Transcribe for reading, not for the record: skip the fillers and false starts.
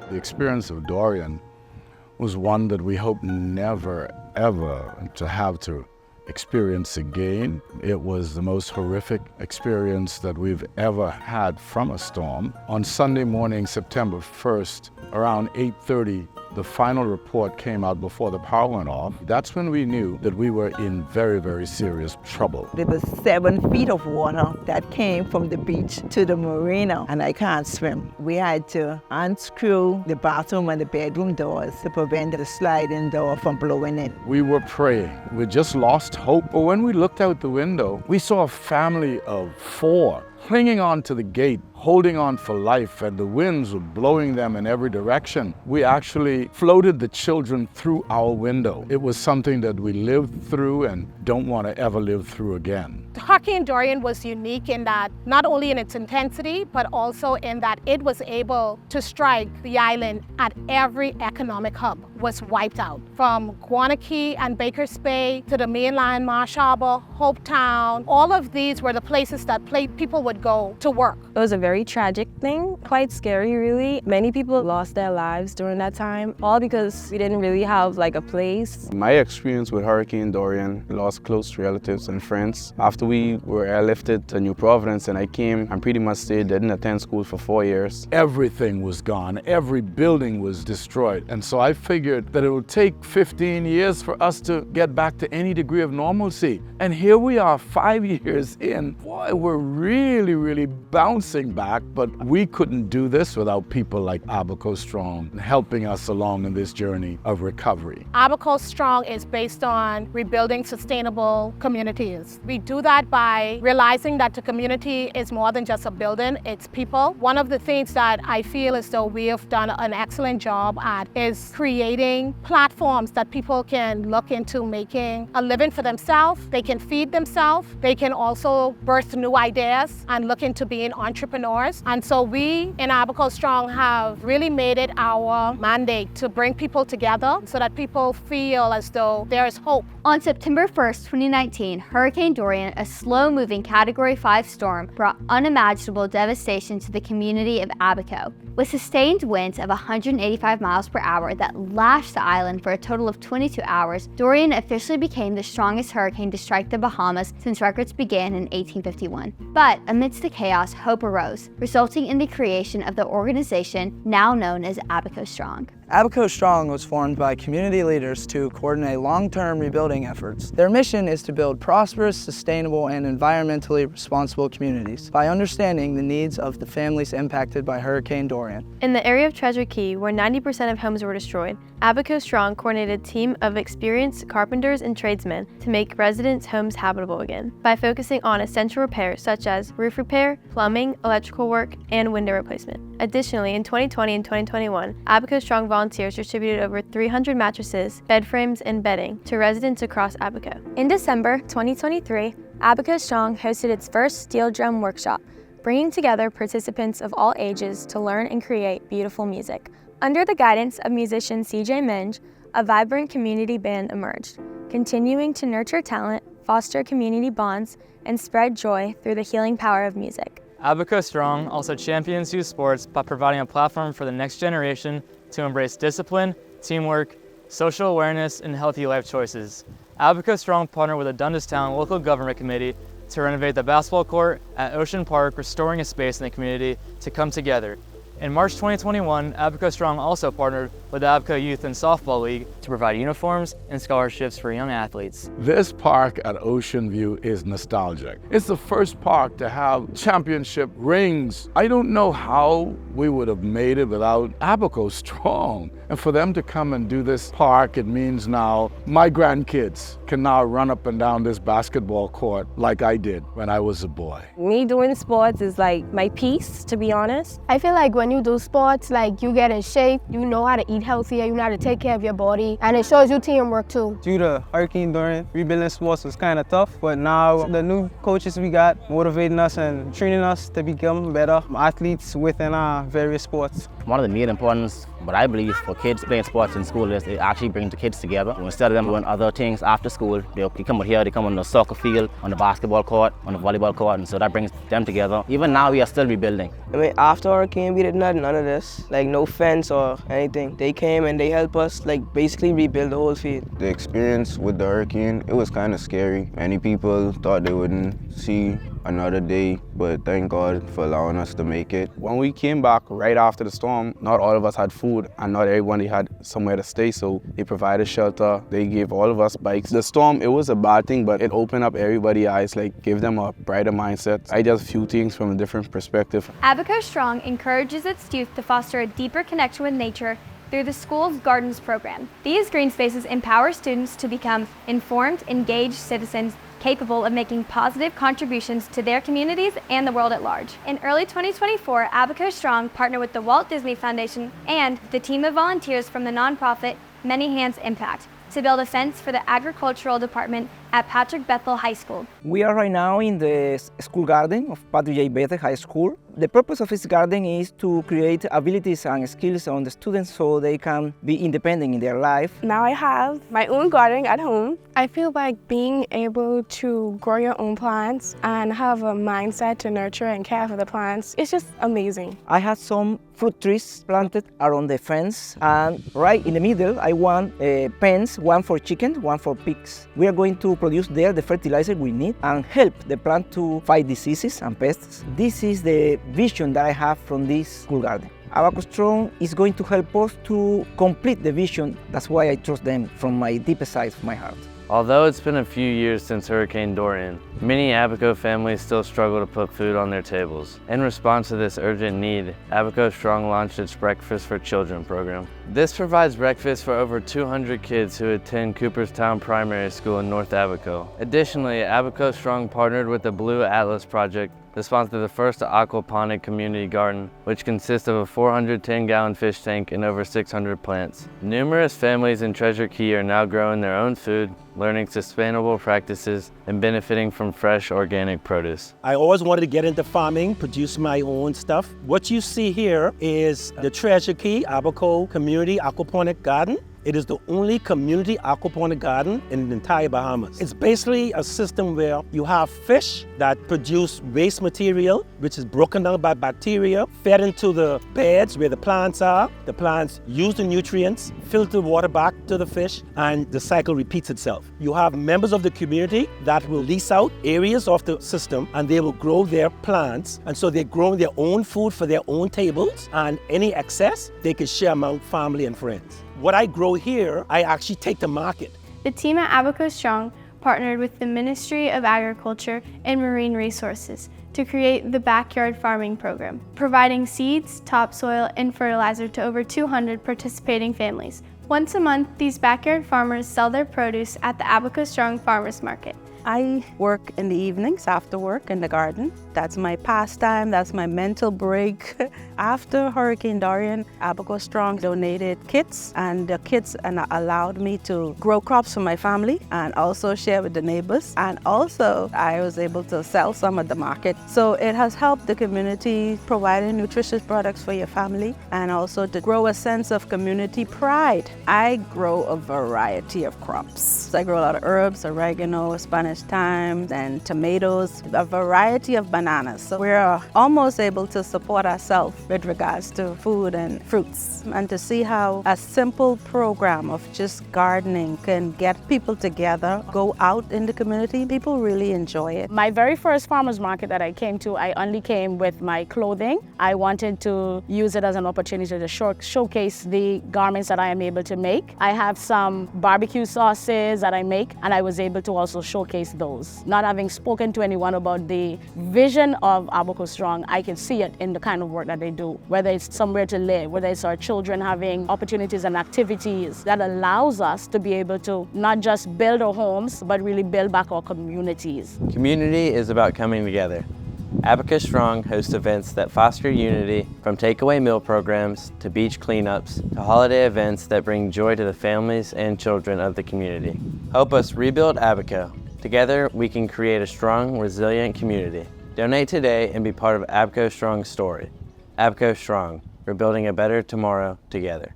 The experience of Dorian was one that we hope never, ever to have to experience again. It was the most horrific experience that we've ever had from a storm. On Sunday morning, September 1st, around 8:30, the final report came out before the power went off. That's when we knew that we were in very, very serious trouble. There was 7 feet of water that came from the beach to the marina, and I can't swim. We had to unscrew the bathroom and the bedroom doors to prevent the sliding door from blowing in. We were praying. We just lost hope. But when we looked out the window, we saw a family of 4 clinging on to the gate, holding on for life, and the winds were blowing them in every direction. We actually floated the children through our window. It was something that we lived through and don't want to ever live through again. Hurricane Dorian was unique in that, not only in its intensity, but also in that it was able to strike the island at every economic hub was wiped out. From Guanakee and Baker's Bay to the mainland Marsh Harbor, Hope Town, all of these were the places that people would go to work. It was a very tragic thing, quite scary really. Many people lost their lives during that time, all because we didn't really have like a place. My experience with Hurricane Dorian, lost close relatives and friends. After we were airlifted to New Providence and I came and pretty much stayed, didn't attend school for 4 years. Everything was gone, every building was destroyed. And so I figured that it would take 15 years for us to get back to any degree of normalcy. And here we are 5 years in. Boy, we're really bouncing back, but we couldn't do this without people like Abaco Strong helping us along in this journey of recovery. Abaco Strong is based on rebuilding sustainable communities. We do that by realizing that the community is more than just a building, it's people. One of the things that I feel as though we have done an excellent job at is creating platforms that people can look into making a living for themselves. They can feed themselves. They can also birth new ideas and look into being entrepreneurs. And so we in Abaco Strong have really made it our mandate to bring people together so that people feel as though there is hope. On September 1st, 2019, Hurricane Dorian, a slow-moving Category 5 storm, brought unimaginable devastation to the community of Abaco. With sustained winds of 185 miles per hour that lashed the island for a total of 22 hours, Dorian officially became the strongest hurricane to strike the Bahamas since records began in 1851. But amidst the chaos, hope arose, resulting in the creation of the organization now known as Abaco Strong. Abaco Strong was formed by community leaders to coordinate long-term rebuilding efforts. Their mission is to build prosperous, sustainable, and environmentally responsible communities by understanding the needs of the families impacted by Hurricane Dorian. In the area of Treasure Key, where 90% of homes were destroyed, Abaco Strong coordinated a team of experienced carpenters and tradesmen to make residents' homes habitable again by focusing on essential repairs such as roof repair, plumbing, electrical work, and window replacement. Additionally, in 2020 and 2021, Abaco Strong volunteers distributed over 300 mattresses, bed frames, and bedding to residents across Abaco. In December 2023, Abaco Strong hosted its first steel drum workshop, bringing together participants of all ages to learn and create beautiful music. Under the guidance of musician CJ Minge, a vibrant community band emerged, continuing to nurture talent, foster community bonds, and spread joy through the healing power of music. Abaco Strong also champions youth sports by providing a platform for the next generation to embrace discipline, teamwork, social awareness, and healthy life choices. Abaco Strong partnered with the Dundastown Local Government Committee to renovate the basketball court at Ocean Park, restoring a space in the community to come together. In March 2021, Abaco Strong also partnered with the Abaco Youth and Softball League to provide uniforms and scholarships for young athletes. This park at Ocean View is nostalgic. It's the first park to have championship rings. I don't know how we would have made it without Abaco Strong. And for them to come and do this park, it means now my grandkids can now run up and down this basketball court like I did when I was a boy. Me doing sports is like my peace, to be honest. I feel like when you do sports, like you get in shape, you know how to eat healthier, you know how to take care of your body, and it shows you teamwork too. Due to Hurricane Dorian, rebuilding sports was kind of tough, but now the new coaches we got motivating us and training us to become better athletes within our various sports. One of the main importance What I believe for kids playing sports in school is it actually brings the kids together. Instead of them doing other things after school, they come out here, they come on the soccer field, on the basketball court, on the volleyball court, and so that brings them together. Even now, we are still rebuilding. I mean, after Hurricane, we did none of this, like no fence or anything. They came and they helped us, like basically rebuild the whole field. The experience with the hurricane, it was kind of scary. Many people thought they wouldn't see another day, but thank God for allowing us to make it. When we came back right after the storm, not all of us had food and not everybody had somewhere to stay, so they provided shelter. They gave all of us bikes. The storm, it was a bad thing, but it opened up everybody's eyes, like gave them a brighter mindset. I just view things from a different perspective. Abaco Strong encourages its youth to foster a deeper connection with nature through the school's Gardens program. These green spaces empower students to become informed, engaged citizens capable of making positive contributions to their communities and the world at large. In early 2024, Abaco Strong partnered with the Walt Disney Foundation and the team of volunteers from the nonprofit Many Hands Impact to build a fence for the agricultural department at Patrick Bethel High School. We are right now in the school garden of Patrick J. Bethel High School. The purpose of this garden is to create abilities and skills on the students so they can be independent in their life. Now I have my own garden at home. I feel like being able to grow your own plants and have a mindset to nurture and care for the plants, it's just amazing. I had some fruit trees planted around the fence, and right in the middle I want pens, one for chickens, one for pigs. We are going to produce there the fertilizer we need and help the plant to fight diseases and pests. This is the vision that I have from this school garden. Abaco Strong is going to help us to complete the vision. That's why I trust them from my deepest side of my heart. Although it's been a few years since Hurricane Dorian, many Abaco families still struggle to put food on their tables. In response to this urgent need, Abaco Strong launched its Breakfast for Children program. This provides breakfast for over 200 kids who attend Cooperstown Primary School in North Abaco. Additionally, Abaco Strong partnered with the Blue Atlas Project to sponsor the first aquaponic community garden, which consists of a 410-gallon fish tank and over 600 plants. Numerous families in Treasure Key are now growing their own food, learning sustainable practices, and benefiting from fresh organic produce. I always wanted to get into farming, produce my own stuff. What you see here is the Treasure Key Abaco Community Aquaponic Garden. It is the only community aquaponic garden in the entire Bahamas. It's basically a system where you have fish that produce waste material, which is broken down by bacteria, fed into the beds where the plants are. The plants use the nutrients, filter water back to the fish, and the cycle repeats itself. You have members of the community that will lease out areas of the system and they will grow their plants. And so they're growing their own food for their own tables, and any excess they can share among family and friends. What I grow here, I actually take to market. The team at Abaco Strong partnered with the Ministry of Agriculture and Marine Resources to create the Backyard Farming Program, providing seeds, topsoil, and fertilizer to over 200 participating families. Once a month, these backyard farmers sell their produce at the Abaco Strong Farmers Market. I work in the evenings after work in the garden. That's my pastime, that's my mental break. After Hurricane Dorian, Abaco Strong donated kits, and the kits allowed me to grow crops for my family and also share with the neighbors. And also I was able to sell some at the market. So it has helped the community, providing nutritious products for your family and also to grow a sense of community pride. I grow a variety of crops. I grow a lot of herbs, oregano, Spanish thyme, and tomatoes, a variety of bananas. So we're almost able to support ourselves with regards to food and fruits. And to see how a simple program of just gardening can get people together, go out in the community, people really enjoy it. My very first farmer's market that I came to, I only came with my clothing. I wanted to use it as an opportunity to showcase the garments that I am able to make. I have some barbecue sauces that I make, and I was able to also showcase those. Not having spoken to anyone about the vision of Abaco Strong, I can see it in the kind of work that they do, whether it's somewhere to live, whether it's our children having opportunities and activities that allows us to be able to not just build our homes, but really build back our communities. Community is about coming together. Abaco Strong hosts events that foster unity, from takeaway meal programs to beach cleanups to holiday events that bring joy to the families and children of the community. Help us rebuild Abaco. Together, we can create a strong, resilient community. Donate today and be part of Abaco Strong's story. Abaco Strong, we're building a better tomorrow together.